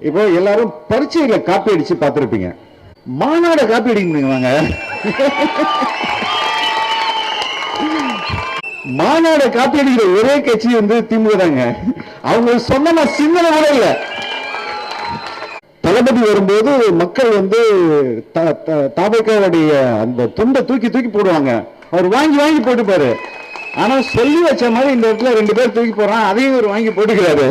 இப்போ எல்லாரும் பரீட்சையில காப்பி அடிச்சு பார்த்திருப்பீங்க. மாநாட காப்பி அடிக்கணுங்க. மாநாட காப்பி அடிக்கிற ஒரே கட்சி திமுக தாங்க. அவங்க சொந்தமா சிந்தனை கூட இல்ல. தளபதி வரும்போது மக்கள் தாபேக்காவுடைய அந்த துண்டை தூக்கி தூக்கி போடுவாங்க. அவர் வாங்கி வாங்கி போட்டுப்பாரு. ஆனா சொல்லி வச்ச மாதிரி இந்த இடத்துல 2 பேர் தூக்கி போறான், அதையும் ஒரு வாங்கி போட்டுக்கிறாரு.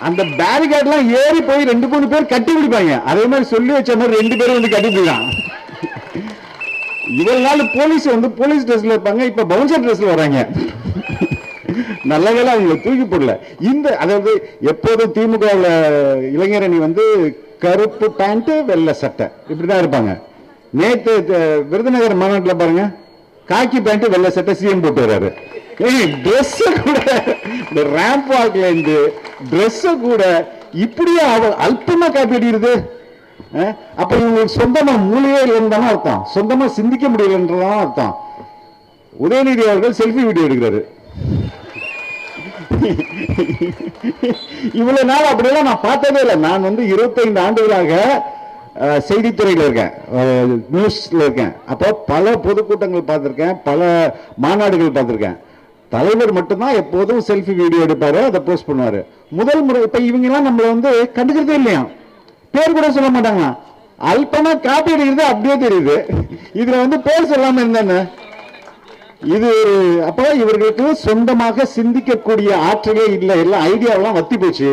அந்த பேரிகார்ட்லாம் ஏறி போய் 2-3 பேர் கட்டி பிடிப்பாங்க. அதே மாதிரி சொல்லி வச்ச மாதிரி 2 பேரும் கட்டி பிடிக்கிறான். இவ்வளவு நாள் போலீஸ் போலீஸ் ட்ரெஸ்ல இருப்பாங்க, இப்ப பவுன்சர் ட்ரெஸ்ல வராங்க. நல்ல வேலை அவங்களை தூக்கி போடல. அதாவது எப்போதும் திமுக இளைஞரணி கருப்பு பேண்ட் வெள்ளை சட்டை இப்படிதான் இருப்பாங்க. நேத்து விருதுநகர் மாநாட்டில் பாருங்க, காக்கி பேண்ட் வெள்ளை சட்டை சிஎம் போட்டு வர்றாரு. ட்ரெஸ் கூட ரேம்ப் வாக்ல இருந்து ட்ரெஸ் கூட இப்படியே அல்பமா காப்பி அடிக்கிறது. அப்ப இவங்களுக்கு சொந்தமா மூலையே இல்லைன்னு அர்த்தம், சொந்தமா சிந்திக்க முடியலன்றதான் அர்த்தம். உதயநிதி அவர்கள் செல்ஃபி வீடியோ எடுக்கிறாரு. இவ்வளவு நாள் அப்படியெல்லாம் நான் பார்த்ததே இல்லை. நான் 25 ஆண்டுகளாக செய்தித்துறையில் இருக்கேன், நியூஸ்ல இருக்கேன். அப்போ பல பொதுக்கூட்டங்கள் பார்த்திருக்கேன், பல மாநாடுகள் பார்த்திருக்கேன். தலைவர் மட்டும்தான் எப்போதும் செல்ஃபி வீடியோ எடுப்பாரு, அதை போஸ்ட் பண்ணுவாரு. முதல் முறை இப்ப இவங்க எல்லாம் நம்மள கண்டுக்கிறதே இல்லையா, பேர் கூட சொல்ல மாட்டாங்க. அல்பமா காப்பி அடிக்கிறது அப்படியே தெரியுது. இதுல பேர் சொல்லாம இருந்தானே இது. அப்ப இவர்களுக்கு சொந்தமாக சிந்திக்கக்கூடிய ஆற்றலே இல்லை, எல்லாம் ஐடியாவெல்லாம் வத்தி போச்சு.